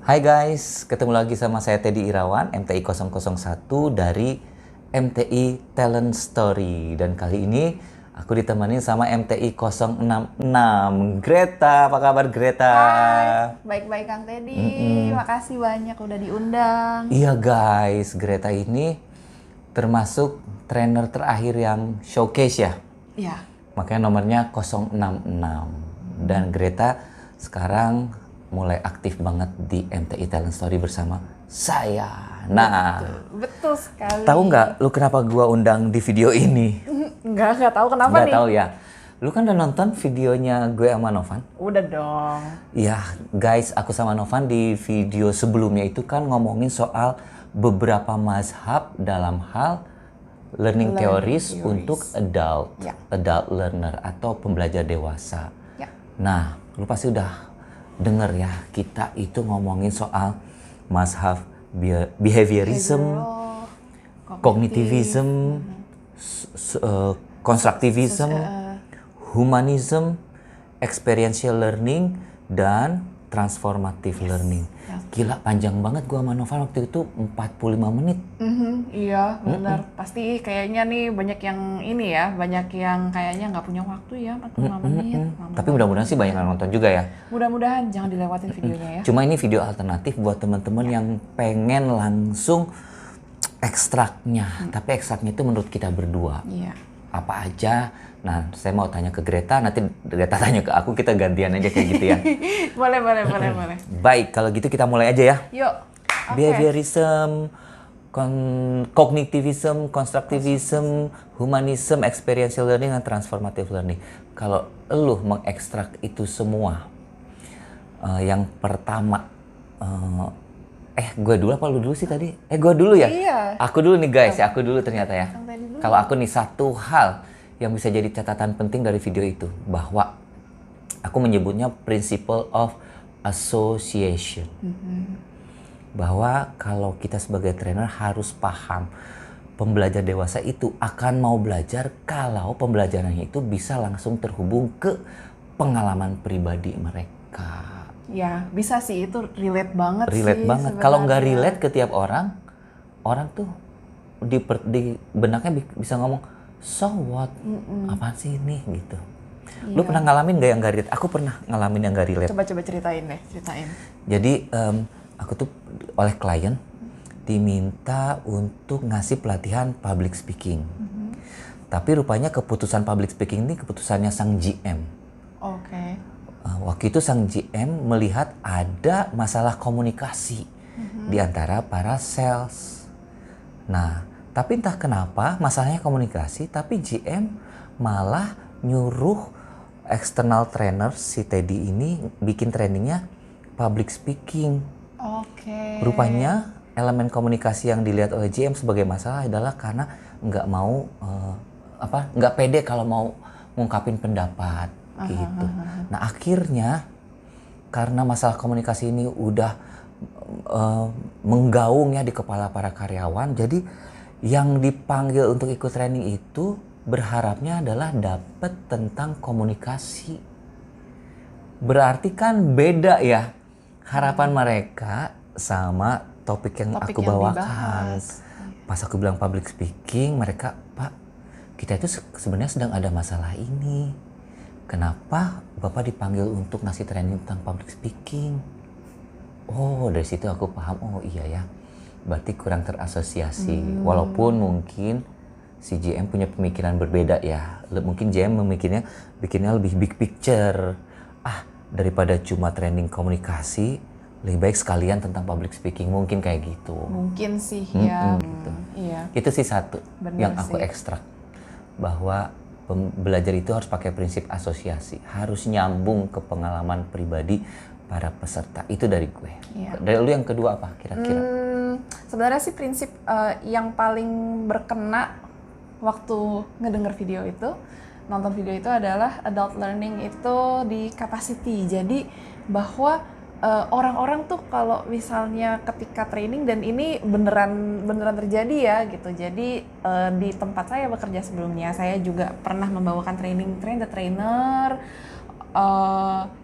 Hai guys, ketemu lagi sama saya Teddy Irawan, MTI 001 dari MTI Talent Story. Dan kali ini aku ditemani sama MTI 066, Greta. Apa kabar Greta? Hai, baik-baik Kang Teddy. Makasih banyak udah diundang. Iya guys, Greta ini termasuk trainer terakhir yang showcase ya. Iya. Makanya nomornya 066. Dan Greta sekarang mulai aktif banget di MTI Talent Story bersama saya. Nah, Betul sekali. tahu nggak lu kenapa gua undang di video ini? Nggak tahu kenapa Nggak nih. tahu ya. Lu kan udah nonton videonya gue sama Novan? Udah dong. Iya, guys, aku sama Novan di video sebelumnya itu kan ngomongin soal beberapa mazhab dalam hal learning theories untuk Ya. adult learner atau pembelajar dewasa. Ya. Nah, lu pasti udah denger ya, kita itu ngomongin soal mazhab behaviorism, kognitivism, konstruktivism, humanism, experiential learning, dan transformative learning. Gila, panjang banget gua sama Novan waktu itu 45 menit. Iya, benar. Pasti kayaknya nih banyak yang ini ya, banyak yang kayaknya nggak punya waktu ya 45 menit. Lama Tapi mudah-mudahan sih banyak yang nonton juga ya. Mudah-mudahan jangan dilewatin videonya ya. Cuma ini video alternatif buat teman-teman yang pengen langsung ekstraknya. Tapi ekstraknya itu menurut kita berdua. Iya. Apa aja? Nah, saya mau tanya ke Greta, nanti Greta tanya ke aku, kita gantian aja kayak gitu ya. Boleh. Baik, kalau gitu kita mulai aja ya. Yuk. Oke. Behaviorism, kognitivism, konstruktivism, humanism, experiential learning, dan transformative learning. Kalau lu mengekstrak itu semua, yang pertama, gue dulu apa lu dulu sih tadi? Gue dulu ya? Iya. Aku dulu nih guys, ya aku dulu ternyata ya. Santai dulu. Kalau aku nih satu hal yang bisa jadi catatan penting dari video itu, bahwa aku menyebutnya principle of association. Bahwa kalau kita sebagai trainer harus paham pembelajar dewasa itu akan mau belajar kalau pembelajarannya itu bisa langsung terhubung ke pengalaman pribadi mereka. Ya, bisa sih, itu relate banget sih. Relate banget. Kalau nggak relate ke tiap orang, orang tuh di benaknya bisa ngomong, so what? Apaan sih ini? Gitu. Lu pernah ngalamin nggak yang nggak relate? Aku pernah ngalamin yang nggak relate. Coba ceritain deh, ceritain. Jadi aku tuh oleh klien diminta untuk ngasih pelatihan public speaking. Tapi rupanya keputusan public speaking ini keputusannya sang GM. Oke. Waktu itu sang GM melihat ada masalah komunikasi di antara para sales. Nah, tapi entah kenapa masalahnya komunikasi, tapi GM malah nyuruh external trainer si Teddy ini bikin trainingnya public speaking. Oke. Rupanya elemen komunikasi yang dilihat oleh GM sebagai masalah adalah karena nggak mau nggak pede kalau mau ngungkapin pendapat gitu. Nah akhirnya karena masalah komunikasi ini udah menggaung ya di kepala para karyawan, jadi yang dipanggil untuk ikut training itu berharapnya adalah dapat tentang komunikasi. Berarti kan beda ya harapan mereka sama topik yang aku bawakan. Pas aku bilang public speaking, mereka, Pak, kita itu sebenarnya sedang ada masalah ini. Kenapa Bapak dipanggil untuk ngasih training tentang public speaking? Oh, dari situ aku paham, oh iya ya. Berarti kurang terasosiasi. Walaupun mungkin si GM punya pemikiran berbeda ya. Mungkin GM bikinnya lebih big picture. Daripada cuma training komunikasi, lebih baik sekalian tentang public speaking, mungkin kayak gitu. Mungkin sih ya. Gitu. Iya. Itu sih satu yang aku sih. ekstrak, bahwa belajar itu harus pakai prinsip asosiasi, harus nyambung ke pengalaman pribadi para peserta. Itu dari gue. Iya. Dari lu yang kedua apa kira-kira? Sebenarnya sih prinsip yang paling berkena waktu ngedenger video itu, nonton video itu adalah adult learning itu di capacity. Jadi bahwa orang-orang tuh kalau misalnya ketika training, dan ini beneran terjadi ya gitu. Jadi di tempat saya bekerja sebelumnya, saya juga pernah membawakan training train the trainer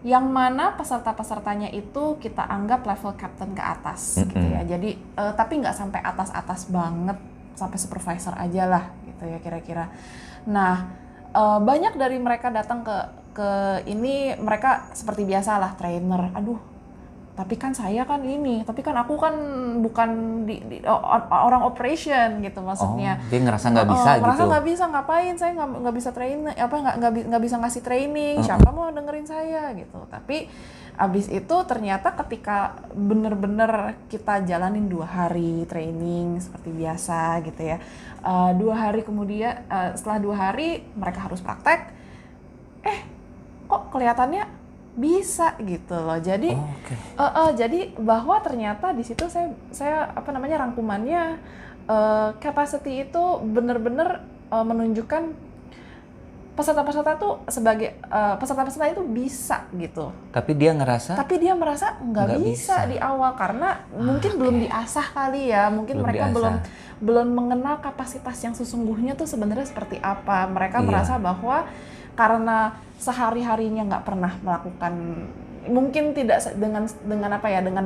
yang mana peserta-pesertanya itu kita anggap level captain ke atas gitu ya. Jadi tapi nggak sampai atas-atas banget, sampai supervisor aja lah gitu ya kira-kira. Nah, banyak dari mereka datang ke ini, mereka seperti biasa lah trainer. Aduh, tapi kan saya kan ini, tapi kan aku kan bukan orang operation gitu maksudnya. Dia ngerasa nggak bisa gitu. Ngerasa nggak bisa, ngapain saya nggak bisa training, nggak bisa ngasih training, siapa mau dengerin saya gitu. Tapi abis itu ternyata ketika bener-bener kita jalanin 2 hari training seperti biasa gitu ya, 2 hari kemudian, setelah 2 hari mereka harus praktek, kok kelihatannya bisa gitu loh. Jadi jadi bahwa ternyata di situ saya rangkumannya, capacity itu benar-benar menunjukkan peserta-peserta tuh sebagai peserta-peserta itu bisa gitu. Tapi dia merasa nggak bisa di awal karena mungkin belum diasah kali ya. Mungkin mereka belum mengenal kapasitas yang sesungguhnya tuh sebenarnya seperti apa. Mereka merasa bahwa karena sehari-harinya nggak pernah melakukan, mungkin tidak dengan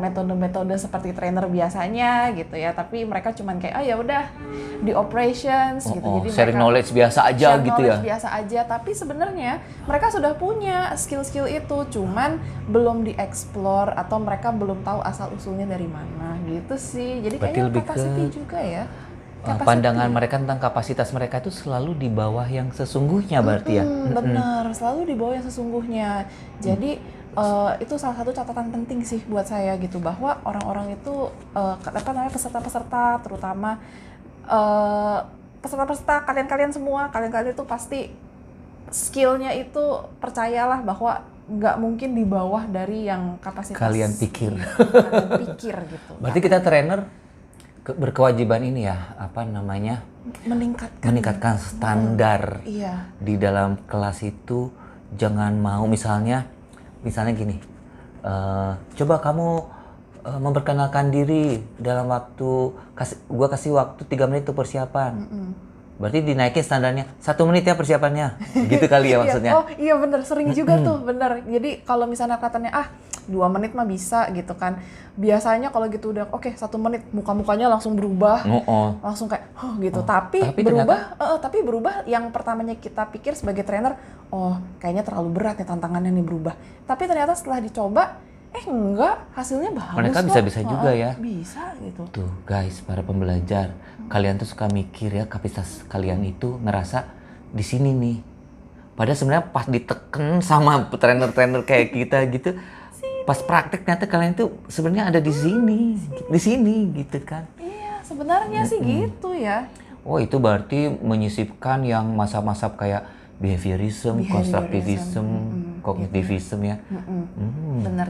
metode-metode seperti trainer biasanya gitu ya, tapi mereka cuman kayak ya udah di operations gitu. Jadi sharing knowledge biasa aja gitu ya. Biasa aja, tapi sebenarnya mereka sudah punya skill-skill itu, cuman belum dieksplor atau mereka belum tahu asal usulnya dari mana gitu sih. Jadi kayaknya capacity juga ya. Pandangan mereka tentang kapasitas mereka itu selalu di bawah yang sesungguhnya berarti ya. Benar, selalu di bawah yang sesungguhnya. Jadi itu salah satu catatan penting sih buat saya gitu, bahwa orang-orang itu peserta-peserta terutama peserta-peserta kalian itu pasti skillnya itu percayalah bahwa nggak mungkin di bawah dari yang kapasitas kalian pikir gitu. Berarti kita trainer berkewajiban ini ya, meningkatkan standar di dalam kelas itu. Jangan mau misalnya gini, coba kamu memperkenalkan diri dalam waktu, gua kasih waktu 3 menit untuk persiapan. Berarti dinaikin standarnya 1 menit ya persiapannya, gitu kali ya maksudnya. Iya bener, sering juga tuh, bener. Jadi kalau misalnya katanya 2 menit mah bisa gitu kan. Biasanya kalau gitu udah 1 menit, muka-mukanya langsung berubah, langsung kayak gitu. Tapi berubah yang pertamanya kita pikir sebagai trainer, kayaknya terlalu berat nih tantangannya nih berubah. Tapi ternyata setelah dicoba, enggak, hasilnya bagus. Mereka bisa-bisa juga ya. Bisa gitu. Tuh guys, para pembelajar, kalian tuh suka mikir ya kapasitas kalian itu ngerasa di sini nih. Padahal sebenarnya pas diteken sama trainer-trainer kayak kita gitu, pas praktek ternyata kalian tuh sebenarnya ada di sini gitu kan. Iya, sebenarnya sih gitu ya. Itu berarti menyisipkan yang masa-masa kayak behaviorism, konstruktivism, kognitivism ya. Benar,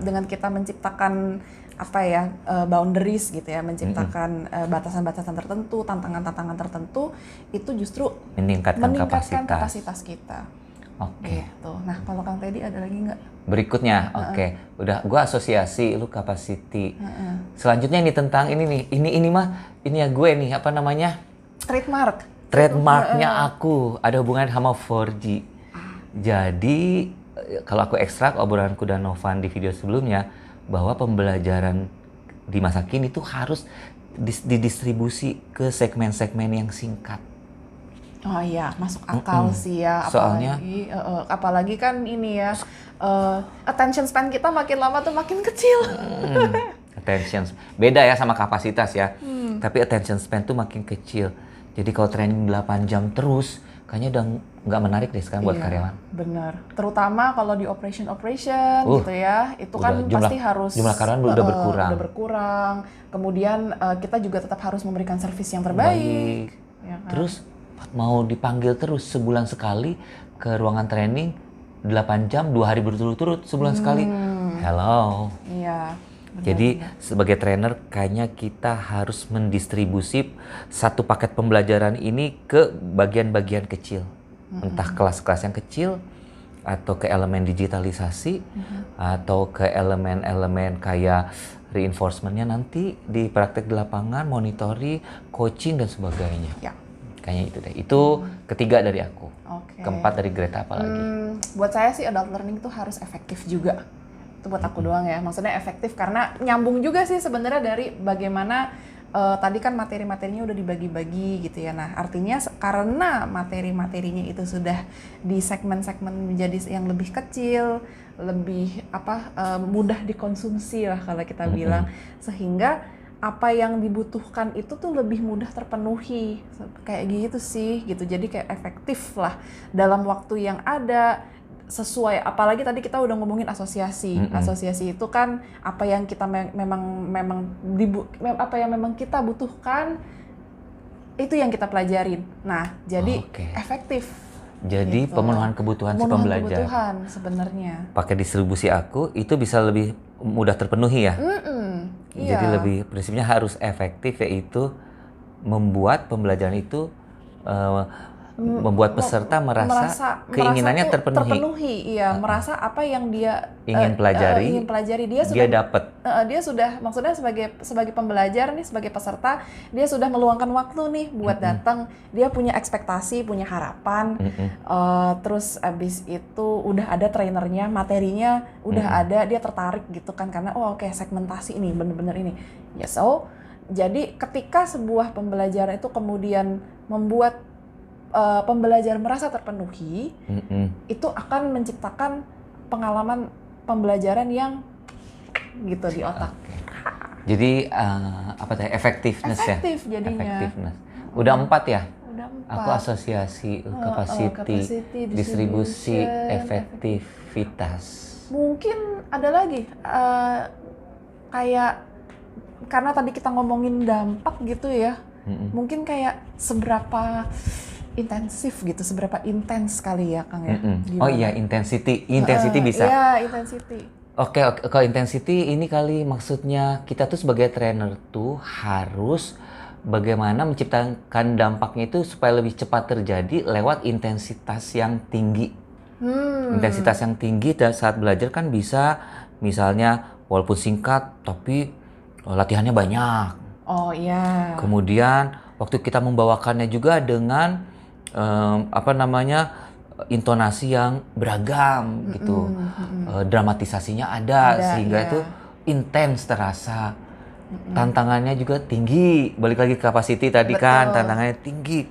dengan kita menciptakan boundaries gitu ya, menciptakan batasan-batasan tertentu, tantangan-tantangan tertentu, itu justru meningkatkan kapasitas kita. Gitu. Nah, kalau Kang Teddy ada lagi nggak? Berikutnya, udah gua asosiasi, lu capacity. Selanjutnya ini tentang ini ya gue nih, trademarknya aku ada hubungan sama 4G. Jadi kalau aku ekstrak obrolanku dan Novan di video sebelumnya, bahwa pembelajaran di masa kini itu harus didistribusi ke segmen-segmen yang singkat. Oh iya, masuk akal sih ya. Apalagi kan ini ya, attention span kita makin lama tuh makin kecil. Beda ya sama kapasitas ya. Tapi attention span tuh makin kecil. Jadi kalau training 8 jam terus, kayaknya udah nggak menarik deh sekarang buat karyawan. Bener. Terutama kalau di operation gitu ya, itu kan pasti harus jumlah karyawan udah berkurang. Kemudian kita juga tetap harus memberikan servis yang terbaik. Ya kan? Terus mau dipanggil terus sebulan sekali ke ruangan training 8 jam 2 hari berturut-turut sebulan sekali. Hello. Iya. Jadi sebagai trainer kayaknya kita harus mendistribusi satu paket pembelajaran ini ke bagian-bagian kecil. Entah kelas-kelas yang kecil atau ke elemen digitalisasi atau ke elemen-elemen kayak reinforcementnya nanti di praktek di lapangan, monitoring, coaching dan sebagainya. Ya. kayaknya itu deh. Itu ketiga dari aku. Oke. Keempat dari Greta apa lagi? Buat saya sih adult learning itu harus efektif juga. Itu buat aku doang ya. Maksudnya efektif karena nyambung juga sih sebenarnya dari bagaimana tadi kan materi-materinya udah dibagi-bagi gitu ya. Nah, artinya karena materi-materinya itu sudah di segmen-segmen menjadi yang lebih kecil, lebih mudah dikonsumsi lah kalau kita bilang, sehingga apa yang dibutuhkan itu tuh lebih mudah terpenuhi, kayak gitu sih gitu. Jadi kayak efektif lah dalam waktu yang ada, sesuai. Apalagi tadi kita udah ngomongin asosiasi. Asosiasi itu kan apa yang kita memang kita butuhkan, itu yang kita pelajarin. Nah, jadi efektif. Jadi gitu. pemenuhan kebutuhan si pembelajar. Kebutuhan sebenarnya. Pakai distribusi aku itu bisa lebih mudah terpenuhi ya. Jadi lebih prinsipnya harus efektif, yaitu membuat pembelajaran itu membuat peserta merasa keinginannya terpenuhi. Iya, merasa apa yang dia ingin pelajari, dia dapat. Dia sudah, maksudnya sebagai pembelajar nih, sebagai peserta, dia sudah meluangkan waktu nih buat datang. Dia punya ekspektasi, punya harapan. Terus abis itu udah ada trainernya, materinya udah ada, dia tertarik gitu kan, karena segmentasi ini, bener-bener ini. Ya jadi ketika sebuah pembelajaran itu kemudian membuat pembelajar merasa terpenuhi, itu akan menciptakan pengalaman pembelajaran yang gitu di otak. Jadi effectiveness ya. Efektif jadinya. Udah 4 ya? Udah 4. Aku asosiasi, capacity, distribusi, efektivitas. Mungkin ada lagi kayak karena tadi kita ngomongin dampak gitu ya. Mungkin kayak seberapa intensif gitu, seberapa intens kali ya Kang ya. Oh iya, intensity bisa. Iya, intensity. Oke, kalau intensity ini kali maksudnya kita tuh sebagai trainer tuh harus bagaimana menciptakan dampaknya itu supaya lebih cepat terjadi lewat intensitas yang tinggi. Intensitas yang tinggi dan saat belajar kan bisa misalnya walaupun singkat tapi latihannya banyak. Oh iya. Kemudian waktu kita membawakannya juga dengan intonasi yang beragam gitu, dramatisasinya ada sehingga itu intens terasa. Tantangannya juga tinggi, balik lagi ke capacity tadi. Betul. Kan tantangannya tinggi,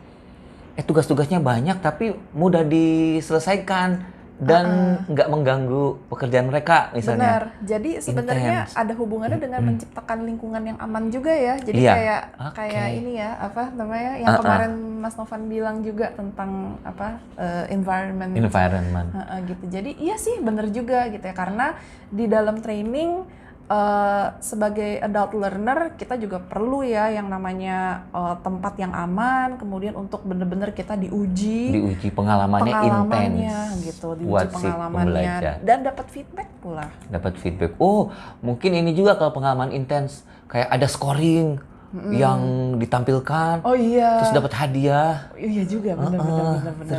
tugas-tugasnya banyak tapi mudah diselesaikan dan nggak mengganggu pekerjaan mereka misalnya. Benar. Jadi sebenarnya ada hubungannya dengan menciptakan lingkungan yang aman juga ya. Jadi kayak ini ya, apa namanya yang kemarin Mas Novan bilang juga tentang environment. Gitu. Jadi iya sih benar juga gitu ya, karena di dalam training sebagai adult learner kita juga perlu ya yang namanya tempat yang aman, kemudian untuk benar-benar kita diuji pengalamannya intens gitu, diuji pengalamannya dan dapat feedback pula. Oh, mungkin ini juga kalau pengalaman intens kayak ada scoring yang ditampilkan. Oh iya. Terus dapat hadiah. Iya juga, benar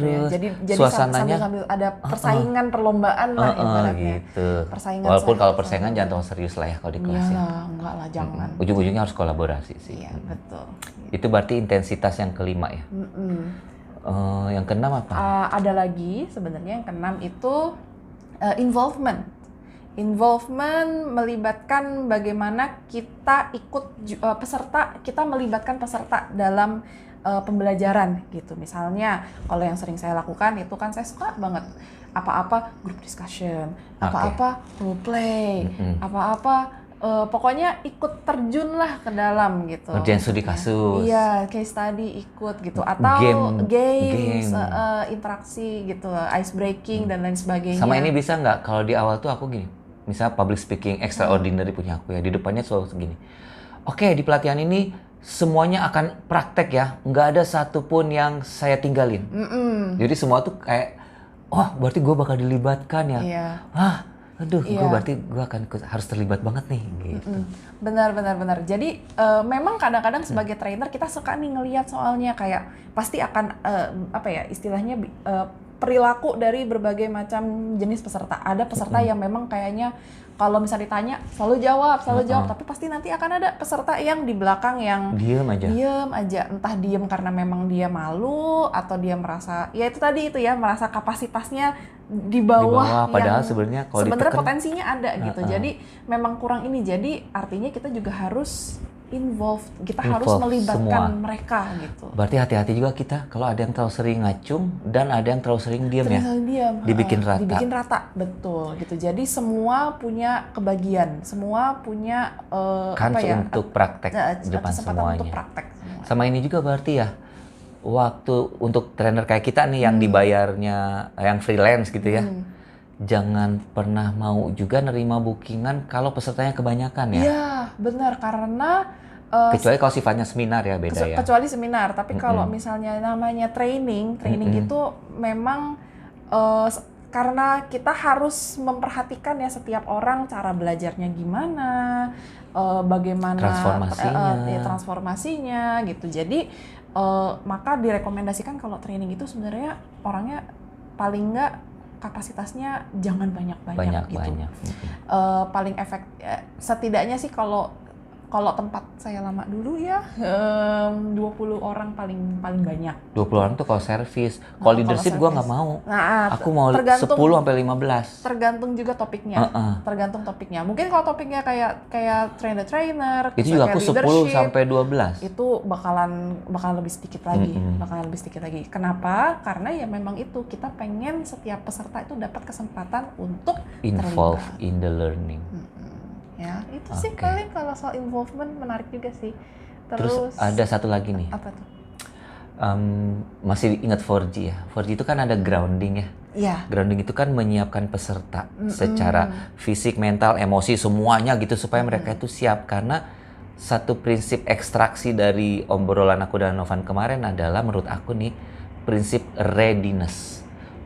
ya. Jadi suasananya sambil ada persaingan perlombaan lah ibaratnya. Gitu. Walaupun kalau persaingan jangan terlalu serius lah ya kalau di kelas ya. Enggak lah, jangan. Ujung-ujungnya harus kolaborasi sih. Iya, betul. Itu berarti intensitas yang kelima ya. Yang keenam apa? Ada lagi sebenarnya yang keenam itu involvement. Involvement melibatkan bagaimana kita kita melibatkan peserta dalam pembelajaran gitu. Misalnya kalau yang sering saya lakukan itu kan saya suka banget apa-apa group discussion, apa-apa role play, apa-apa pokoknya ikut terjun lah ke dalam gitu. Ngerjain studi kasus. Iya, case study ikut gitu, atau games. Interaksi gitu, ice breaking dan lain sebagainya. Sama ini bisa nggak kalau di awal tuh aku gini, misalnya public speaking extraordinary punya aku ya, di depannya selalu segini. Oke, di pelatihan ini semuanya akan praktek ya, nggak ada satupun yang saya tinggalin. Jadi semua tuh kayak, berarti gue bakal dilibatkan ya. Iya. Berarti gue harus terlibat banget nih gitu. Benar. Jadi memang kadang-kadang sebagai trainer kita suka nih ngelihat soalnya kayak pasti akan istilahnya perilaku dari berbagai macam jenis peserta. Ada peserta yang memang kayaknya kalau misalnya ditanya selalu jawab, tapi pasti nanti akan ada peserta yang di belakang yang Diem aja. entah diem karena memang dia malu atau dia merasa ya itu tadi itu ya merasa kapasitasnya di bawah padahal yang sebenarnya kalau sebenarnya diteken, potensinya ada gitu. Jadi memang kurang ini. Jadi artinya kita juga harus kita harus melibatkan semua. mereka gitu. Berarti hati-hati juga kita kalau ada yang terlalu sering ngacung dan ada yang terlalu sering diam ya. Dibikin rata. Dibikin rata, betul gitu. Jadi semua punya kebagian, semua punya untuk praktek depan semuanya. Untuk praktek semua. Sama ini juga berarti ya, waktu untuk trainer kayak kita nih yang dibayarnya yang freelance gitu ya. Jangan pernah mau juga nerima bookingan kalau pesertanya kebanyakan ya. Iya, benar karena kecuali kalau sifatnya seminar ya beda ya. Kecuali seminar, tapi kalau misalnya namanya training itu memang karena kita harus memperhatikan ya setiap orang cara belajarnya gimana, bagaimana transformasinya gitu. Jadi maka direkomendasikan kalau training itu sebenarnya orangnya paling enggak kapasitasnya jangan banyak-banyak gitu. Paling setidaknya sih kalau tempat saya lama dulu ya 20 orang paling banyak. 20 orang tuh kalau servis. Kalau leadership gue nggak mau. Aku mau 10 sampai 15. Tergantung juga topiknya. Tergantung topiknya. Mungkin kalau topiknya kayak trainer itu juga aku 10 sampai 12. Itu bakalan lebih sedikit lagi. Bakalan lebih sedikit lagi. Kenapa? Karena ya memang itu kita pengen setiap peserta itu dapat kesempatan untuk involve in the learning. Ya, itu sih paling kalau soal involvement menarik juga sih. Terus ada satu lagi nih. Apa tuh? Masih ingat 4G ya? 4G itu kan ada grounding ya? Iya. Grounding itu kan menyiapkan peserta secara fisik, mental, emosi, semuanya gitu supaya mereka itu siap. Karena satu prinsip ekstraksi dari obrolan aku dan Novan kemarin adalah menurut aku nih, prinsip readiness.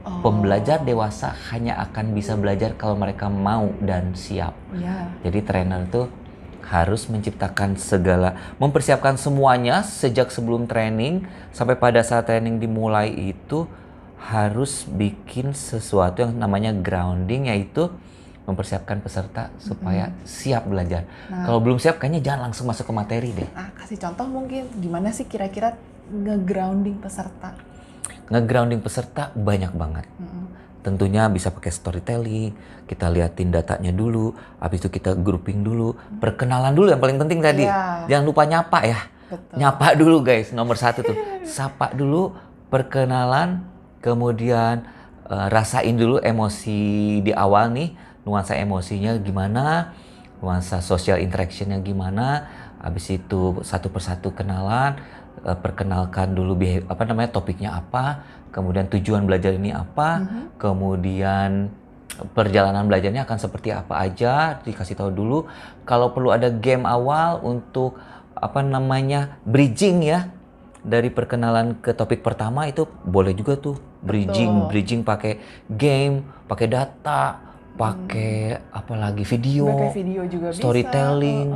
Pembelajar dewasa hanya akan bisa belajar kalau mereka mau dan siap. Jadi trainer tuh harus menciptakan mempersiapkan semuanya sejak sebelum training sampai pada saat training dimulai itu harus bikin sesuatu yang namanya grounding, yaitu mempersiapkan peserta supaya siap belajar. Kalau belum siap kayaknya jangan langsung masuk ke materi deh. Kasih contoh mungkin gimana sih kira-kira nge-grounding peserta? Nge-grounding peserta banyak banget. Tentunya bisa pakai storytelling, kita liatin datanya dulu, habis itu kita grouping dulu, perkenalan dulu yang paling penting tadi. Jangan lupa nyapa ya. Betul. Nyapa dulu guys, nomor 1 tuh. Sapa dulu, perkenalan, kemudian rasain dulu emosi di awal nih, nuansa emosinya gimana, nuansa social interactionnya gimana, habis itu satu persatu kenalan, perkenalkan dulu topiknya apa, kemudian tujuan belajar ini apa, kemudian perjalanan belajarnya akan seperti apa aja, dikasih tahu dulu. Kalau perlu ada game awal untuk bridging ya, dari perkenalan ke topik pertama itu boleh juga tuh bridging pakai game, pakai data, pakai video juga storytelling,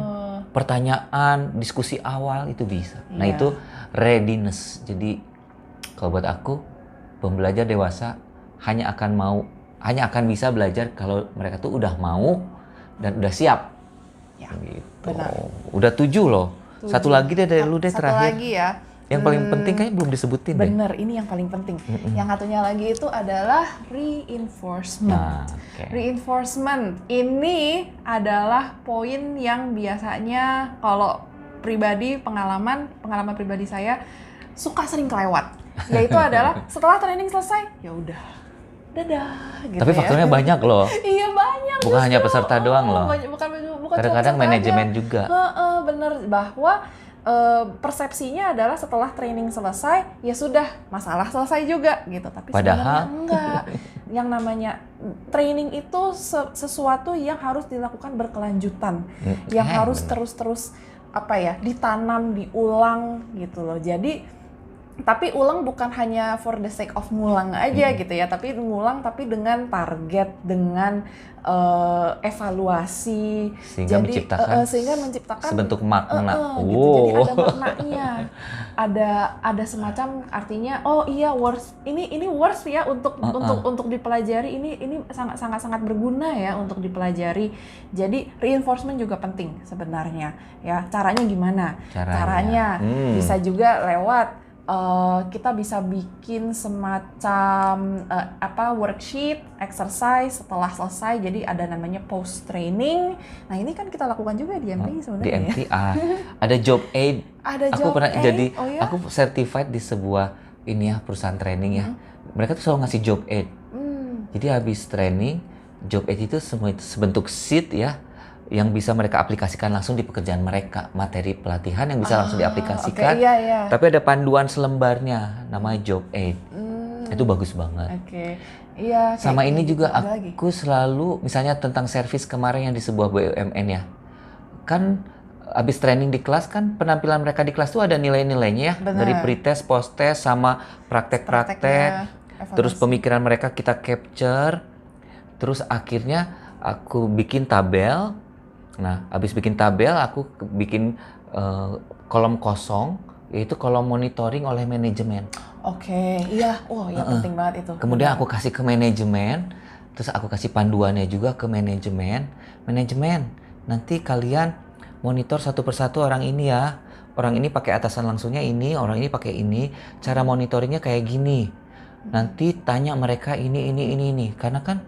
pertanyaan, diskusi awal itu bisa. Nah itu readiness. Jadi kalau buat aku, pembelajar dewasa hanya akan bisa belajar kalau mereka tuh udah mau dan udah siap. Gitu. Benar. Udah 7 loh. 7. Satu lagi deh dari lu deh terakhir. Satu lagi ya. Yang paling penting kayaknya belum disebutin deh. Bener, ini yang paling penting. Yang satunya lagi itu adalah reinforcement. Reinforcement ini adalah poin yang biasanya kalau pengalaman pribadi saya suka sering kelewat. Yaitu adalah setelah training selesai, ya udah, dadah. Gitu. Tapi faktornya banyak loh. Iya banyak. Bukan hanya peserta doang loh. Bukan kadang-kadang manajemen aja. juga. Bener, bahwa persepsinya adalah setelah training selesai ya sudah masalah selesai juga gitu, tapi sebenarnya enggak. Yang namanya training itu sesuatu yang harus dilakukan berkelanjutan, yang harus terus ditanam, diulang gitu loh. Jadi Tapi ulang bukan hanya for the sake of ngulang aja gitu ya, tapi ngulang tapi dengan target, dengan evaluasi, Sehingga menciptakan sehingga menciptakan sebentuk makna. gitu. Jadi ada maknanya, ada semacam artinya. Oh iya, worth ini worth ya untuk dipelajari. Ini sangat berguna ya untuk dipelajari. Jadi reinforcement juga penting sebenarnya ya. Caranya gimana? Caranya bisa juga lewat kita bisa bikin semacam worksheet, exercise setelah selesai. Jadi ada namanya post training. Nah ini kan kita lakukan juga di MTI sebenarnya. Di MTI ada job aid. Ada aku job pernah aid? jadi, oh, ya? aku certified di sebuah perusahaan training ya. Mereka tuh selalu ngasih job aid. Jadi habis training, job aid itu sebentuk sheet ya, yang bisa mereka aplikasikan langsung di pekerjaan mereka, materi pelatihan yang bisa langsung diaplikasikan. Iya. Tapi ada panduan selembarnya, namanya job aid. Itu bagus banget. Iya. Sama ini juga lagi. Aku selalu, misalnya tentang servis kemarin yang di sebuah BUMN ya, kan habis training di kelas kan penampilan mereka di kelas tuh ada nilai-nilainya ya. Benar. Dari pretest, post-test, sama praktek-praktek. Terus pemikiran mereka kita capture. Terus akhirnya aku bikin tabel. Nah, habis bikin tabel, aku bikin kolom kosong, yaitu kolom monitoring oleh manajemen. Iya. Penting banget itu. Kemudian aku kasih ke manajemen, terus aku kasih panduannya juga ke manajemen. Manajemen, nanti kalian monitor satu persatu orang ini ya. Orang ini pakai atasan langsungnya ini, orang ini pakai ini. Cara monitoringnya kayak gini. Nanti tanya mereka ini. Karena kan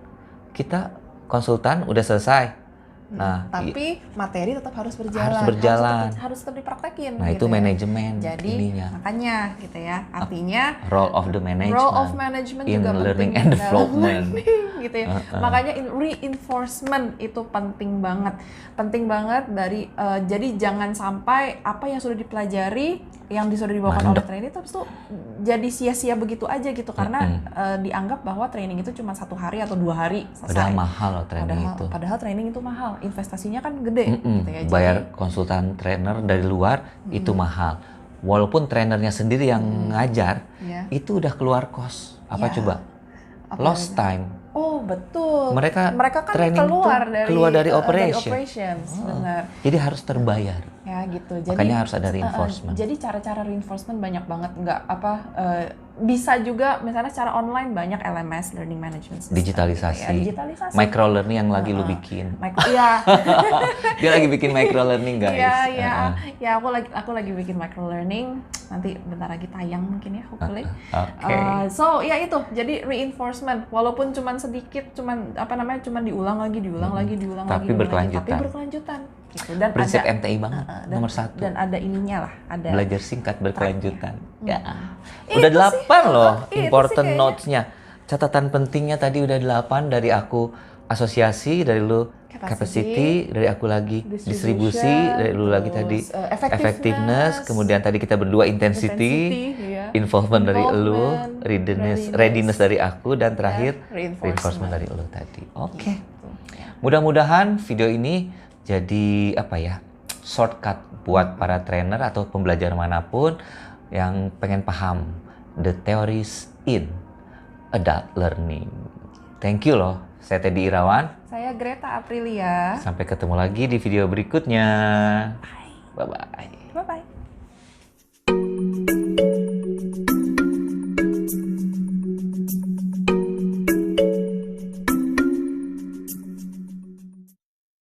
kita konsultan udah selesai. Nah, tapi materi tetap harus berjalan. Harus tetap dipraktekin. Nah, gitu itu manajemen. Jadi makanya gitu ya. Artinya role of the management. Role of management in juga learning penting and development. Gitu ya. Makanya reinforcement itu penting banget. Penting banget dari jadi jangan sampai apa yang sudah dipelajari, yang sudah dibawakan oleh trainer itu jadi sia-sia begitu aja gitu, karena dianggap bahwa training itu cuma 1 hari atau 2 hari selesai. Padahal mahal loh training itu. Padahal training itu mahal, investasinya kan gede. Gitu ya. Bayar konsultan trainer dari luar itu mahal. Walaupun trainernya sendiri yang ngajar, itu udah keluar kos. Apa coba? Lost time. Oh betul. Mereka kan training keluar dari operations. Benar. Jadi harus terbayar. Ya gitu. Makanya harus ada reinforcement. Jadi cara-cara reinforcement banyak banget. Bisa juga misalnya secara online banyak LMS, Learning Management System. Digitalisasi. Gitu ya. Digitalisasi. Micro learning yang lagi lu bikin. Iya. Dia lagi bikin micro learning guys. Iya. Ya aku lagi bikin micro learning. Nanti bentar lagi tayang mungkin ya, hopefully. So ya itu. Jadi reinforcement walaupun cuman sedikit, cuman diulang lagi. Tapi berkelanjutan. Gitu. Dan prinsip ada, MTI banget, nomor 1. Dan ada ininya lah, ada belajar singkat berkelanjutan. Ya. Udah 8 loh important notes-nya. Catatan pentingnya tadi udah 8 dari aku asosiasi, dari lu capacity, dari aku lagi distribusi, dari lu lagi tadi effectiveness, kemudian tadi kita berdua intensity, involvement dari lu, readiness dari aku, dan terakhir reinforcement dari lu tadi. Oke. Mudah-mudahan video ini jadi shortcut buat para trainer atau pembelajar manapun yang pengen paham the theories in adult learning. Thank you loh. Saya Teddy Irawan. Saya Greta Aprilia. Sampai ketemu lagi di video berikutnya. Bye-bye. Bye-bye.